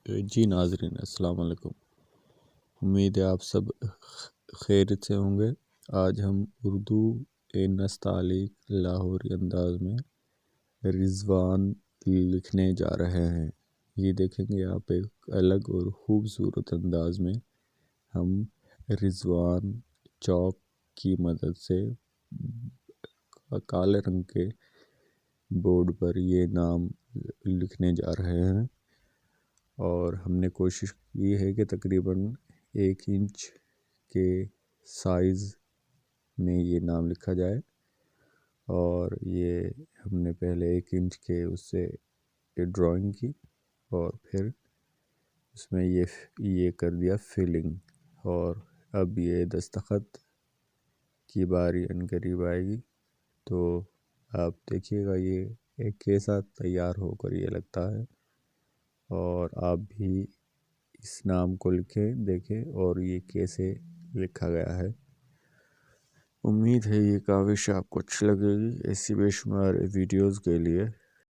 جی ناظرین السلام علیکم، امید ہے آپ سب خیریت سے ہوں گے۔ آج ہم اردو نستعلیق لاہوری انداز میں رضوان لکھنے جا رہے ہیں۔ یہ دیکھیں گے آپ ایک الگ اور خوبصورت انداز میں ہم رضوان چاک کی مدد سے کالے رنگ کے بورڈ پر یہ نام لکھنے جا رہے ہیں، اور ہم نے کوشش کی ہے کہ تقریباً 1 انچ کے سائز میں یہ نام لکھا جائے، اور یہ ہم نے پہلے 1 انچ کے اس سے ڈرائنگ کی اور پھر اس میں یہ کر دیا فلنگ، اور اب یہ دستخط کی باری عنقریب آئے گی۔ تو آپ دیکھیے گا یہ کیسا تیار ہو کر یہ لگتا ہے، اور آپ بھی اس نام کو لکھیں دیکھیں اور یہ کیسے لکھا گیا ہے۔ امید ہے یہ کاوش آپ کو اچھی لگے گی۔ ایسی بے شمار ویڈیوز کے لیے